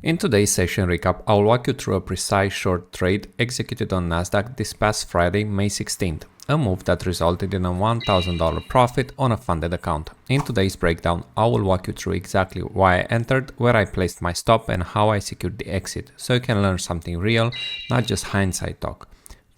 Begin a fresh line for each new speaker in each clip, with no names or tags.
In today's session recap, I'll walk you through a precise short trade executed on Nasdaq this past Friday, May 16th, a move that resulted in a $1,000 profit on a funded account. In today's breakdown, I will walk you through exactly why I entered, where I placed my stop, and how I secured the exit, so you can learn something real, not just hindsight talk.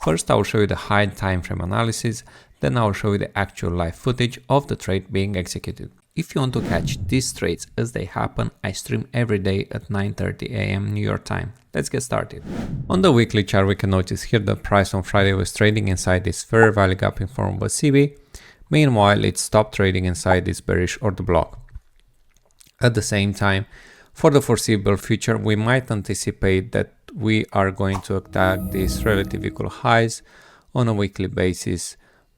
First, I will show you the high time frame analysis, then I will show you the actual live footage of the trade being executed. If you want to catch these trades as they happen, I stream every day at 9:30 a.m. New York time. Let's get started. On the weekly chart, we can notice here the price on Friday was trading inside this fair value gap in form of a CB. Meanwhile, it stopped trading inside this bearish order block. At the same time, for the foreseeable future, we might anticipate that we are going to attack these relative equal highs on a weekly basis,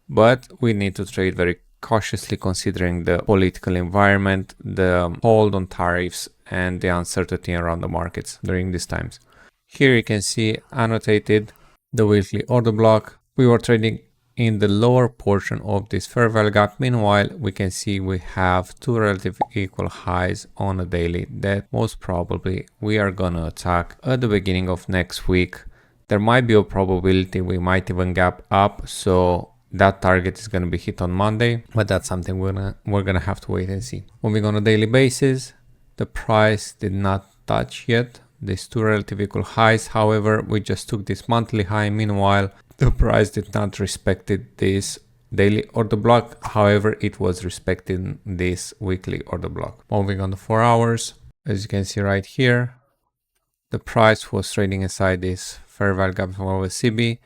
but we need to trade very cautiously considering the political environment, the hold on tariffs, and the uncertainty around the markets during these times. Here you can see annotated the weekly order block. We were trading in the lower portion of this fair value gap. Meanwhile, we can see we have two relative equal highs on a daily that most probably we are gonna attack at the beginning of next week. There might be a probability we might even gap up, so that target is going to be hit on Monday, but that's something we're gonna have to wait and see. Moving on a daily basis, the price did not touch yet these two relative equal highs. However, we just took this monthly high. Meanwhile, the price did not respect this daily order block. However, it was respecting this weekly order block. Moving on to 4 hours, as you can see right here, the price was trading inside this fair value gap from over CB,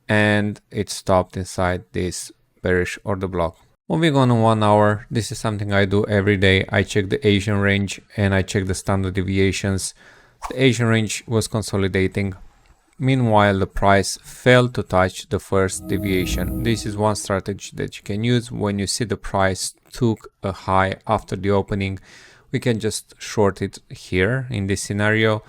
and it stopped inside this bearish order block. Moving on 1 hour, this is something I do every day. I check the Asian range and I check the standard deviations. The Asian range was consolidating. Meanwhile, the price failed to touch the first deviation. This is one strategy that you can use when you see the price took a high after the opening. We can just short it here in this scenario.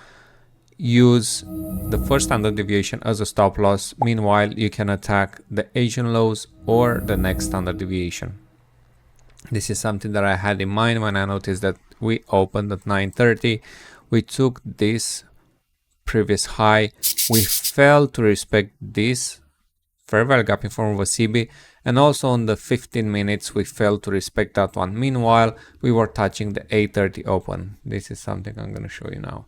Use the first standard deviation as a stop loss. Meanwhile, you can attack the Asian lows or the next standard deviation. This is something that I had in mind when I noticed that we opened at 9:30. We took this previous high. We failed to respect this fair value gap in form of a CB, and also on the 15 minutes we failed to respect that one. Meanwhile, we were touching the 8:30 open. This is something I'm going to show you now.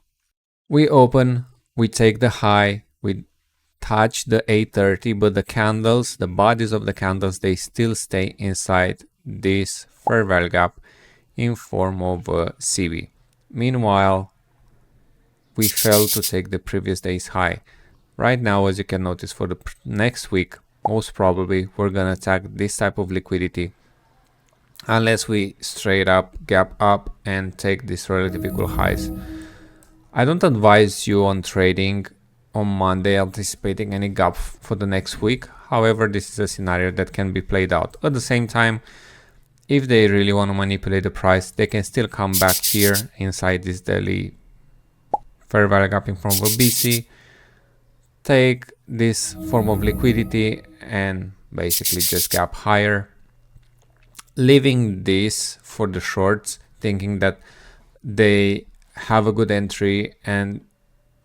We open, we take the high, we touch the 8:30, but the candles, the bodies of the candles, they still stay inside this fair value gap in form of a CB. Meanwhile, we failed to take the previous day's high. Right now, as you can notice, for the next week, most probably we're gonna attack this type of liquidity unless we straight up gap up and take these relative equal highs. I don't advise you on trading on Monday anticipating any gap for the next week. However, this is a scenario that can be played out. At the same time, if they really want to manipulate the price, they can still come back here inside this daily fair value gap in form of a BC, take this form of liquidity and basically just gap higher, leaving this for the shorts, thinking that they have a good entry and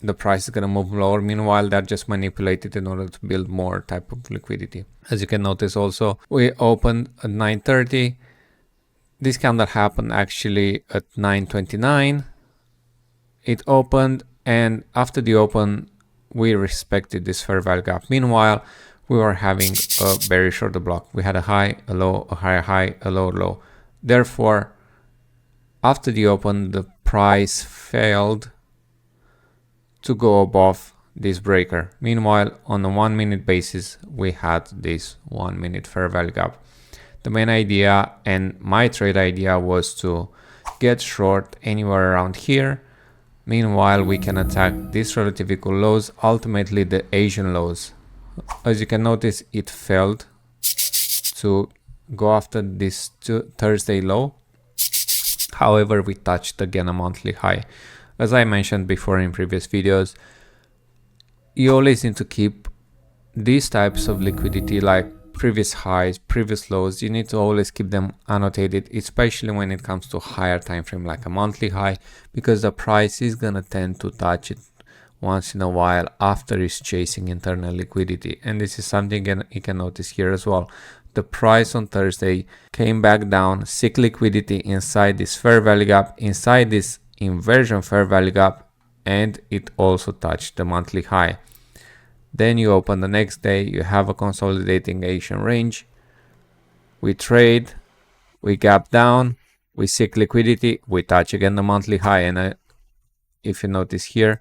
the price is going to move lower. Meanwhile, they're just manipulated in order to build more type of liquidity. As you can notice also, we opened at 9:30. This candle happened actually at 9:29. It opened, and after the open, we respected this fair value gap. Meanwhile, we were having a bearish order block. We had a high, a low, a higher high, a lower low. Therefore, after the open, the price failed to go above this breaker. Meanwhile, on a 1 minute basis, we had this 1 minute fair value gap. The main idea and my trade idea was to get short anywhere around here. Meanwhile, we can attack these relative equal lows, ultimately the Asian lows. As you can notice, it failed to go after this Thursday low. However, we touched again a monthly high. As I mentioned before in previous videos, you always need to keep these types of liquidity, like previous highs, previous lows. You need to always keep them annotated, especially when it comes to higher time frame like a monthly high, because the price is gonna tend to touch it once in a while after it's chasing internal liquidity. And this is something you can notice here as well. The price on Thursday came back down, seek liquidity inside this fair value gap, inside this inversion fair value gap, and it also touched the monthly high. Then you open the next day, you have a consolidating Asian range. We trade, we gap down, we seek liquidity, we touch again the monthly high. And if you notice here,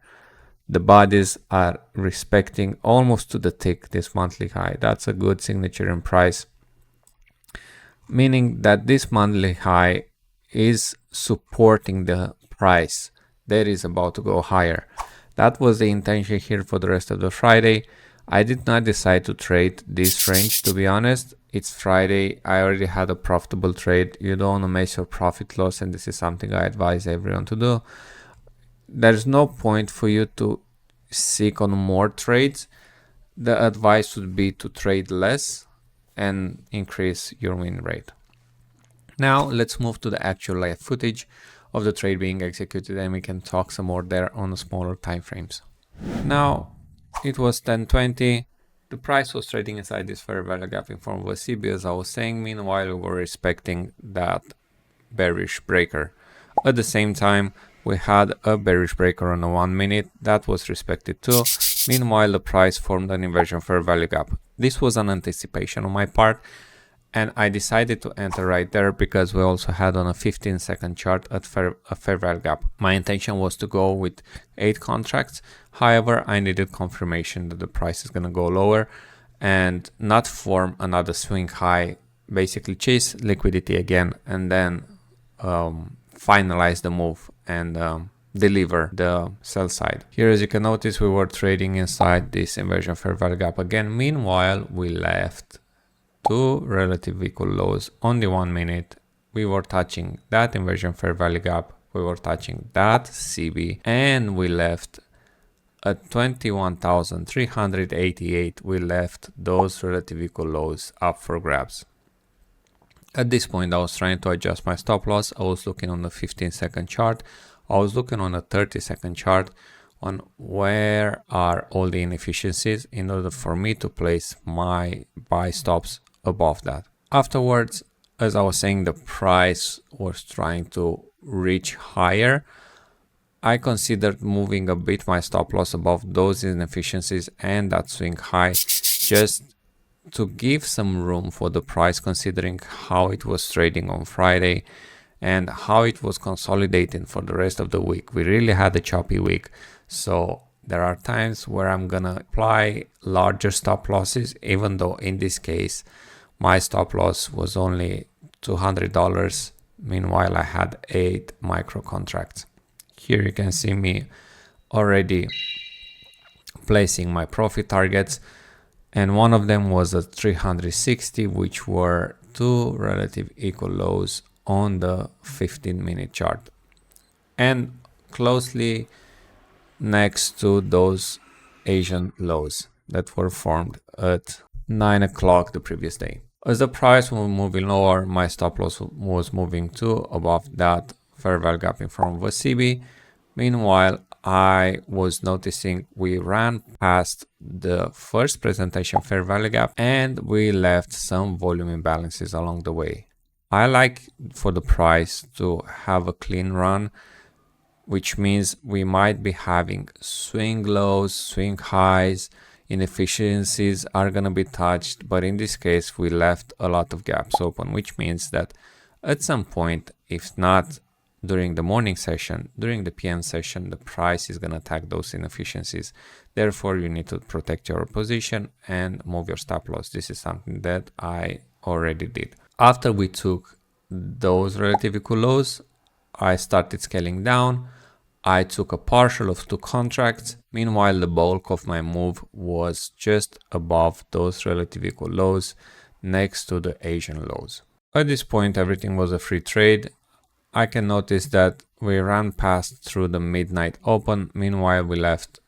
the bodies are respecting almost to the tick this monthly high. That's a good signature in price, meaning that this monthly high is supporting the price that is about to go higher. That was the intention here for the rest of the Friday. I did not decide to trade this range, to be honest. It's Friday. I already had a profitable trade. You don't want to mess your profit loss, and this is something I advise everyone to do. There's no point for you to seek on more trades. The advice would be to trade less and increase your win rate. Now let's move to the actual live footage of the trade being executed, and we can talk some more there on the smaller time frames. Now it was 10:20. The price was trading inside this fair value gap in form of a CB, as I was saying. Meanwhile, we were respecting that bearish breaker. At the same time, we had a bearish breaker on the 1 minute that was respected too. Meanwhile, the price formed an inversion fair value gap. This was an anticipation on my part, and I decided to enter right there because we also had on a 15-second chart a fair value gap. My intention was to go with 8 contracts. However, I needed confirmation that the price is going to go lower and not form another swing high, basically chase liquidity again, and then finalize the move and deliver the sell side. Here, as you can notice, we were trading inside this inversion fair value gap again. Meanwhile, we left 2 relative equal lows on the 1 minute. We were touching that inversion fair value gap, we were touching that CB, and we left at 21,388. We left those relative equal lows up for grabs. At this point, I was trying to adjust my stop loss. I was looking on the 15-second chart. I was looking on a 30-second chart on where are all the inefficiencies in order for me to place my buy stops above that. Afterwards, as I was saying, the price was trying to reach higher. I considered moving a bit my stop loss above those inefficiencies and that swing high, just to give some room for the price, considering how it was trading on Friday and how it was consolidating for the rest of the week. We really had a choppy week, so there are times where I'm gonna apply larger stop losses, even though in this case my stop loss was only $200. Meanwhile, I had 8 micro contracts. Here you can see me already placing my profit targets, and one of them was at 360, which were 2 relative equal lows on the 15-minute chart, and closely next to those Asian lows that were formed at 9 o'clock the previous day. As the price was moving lower, my stop loss was moving to above that fair value gap in front of a CB. Meanwhile, I was noticing we ran past the first presentation fair value gap and we left some volume imbalances along the way. I like for the price to have a clean run, which means we might be having swing lows, swing highs, inefficiencies are going to be touched, but in this case we left a lot of gaps open, which means that at some point, if not during the morning session, during the PM session, the price is going to attack those inefficiencies. Therefore, you need to protect your position and move your stop loss. This is something that I already did. After we took those relative equal lows, I started scaling down. I took a partial of 2 contracts. Meanwhile, the bulk of my move was just above those relative equal lows next to the Asian lows. At this point, everything was a free trade. I can notice that we ran past through the midnight open. Meanwhile, we left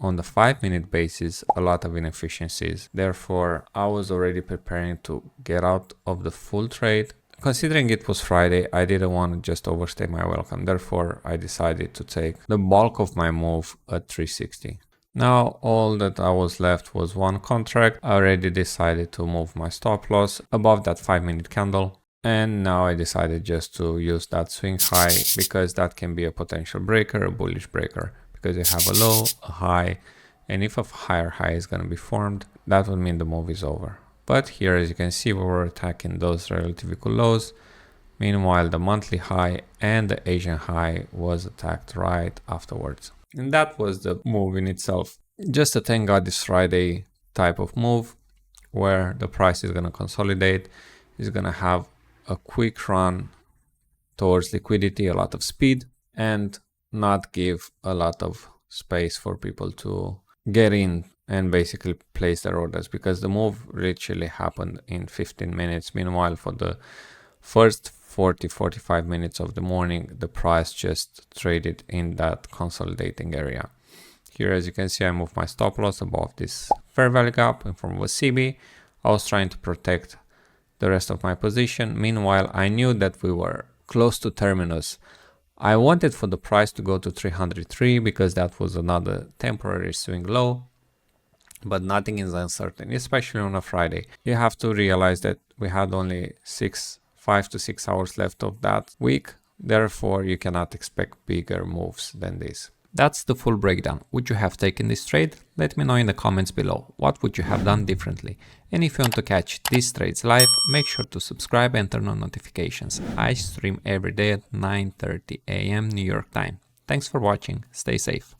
on the 5-minute basis a lot of inefficiencies. Therefore, I was already preparing to get out of the full trade. Considering it was Friday, I didn't want to just overstay my welcome. Therefore, I decided to take the bulk of my move at 360. Now, all that I was left was one contract. I already decided to move my stop loss above that 5-minute candle. And now I decided just to use that swing high because that can be a potential breaker, a bullish breaker. Because you have a low, a high, and if a higher high is going to be formed, that would mean the move is over. But here, as you can see, we were attacking those relative equal lows. Meanwhile, the monthly high and the Asian high was attacked right afterwards. And that was the move in itself. Just a thank God this Friday type of move where the price is going to consolidate, is going to have a quick run towards liquidity, a lot of speed, and not give a lot of space for people to get in and basically place their orders, because the move literally happened in 15 minutes. Meanwhile, for the first 40-45 minutes of the morning, the price just traded in that consolidating area. Here, as you can see, I moved my stop loss above this fair value gap in form of a CB. I was trying to protect the rest of my position. Meanwhile, I knew that we were close to terminus. I wanted for the price to go to 303 because that was another temporary swing low. But nothing is uncertain, especially on a Friday. You have to realize that we had only 5 to 6 hours left of that week. Therefore, you cannot expect bigger moves than this. That's the full breakdown. Would you have taken this trade? Let me know in the comments below. What would you have done differently? And if you want to catch these trades live, make sure to subscribe and turn on notifications. I stream every day at 9:30 a.m. New York time. Thanks for watching. Stay safe.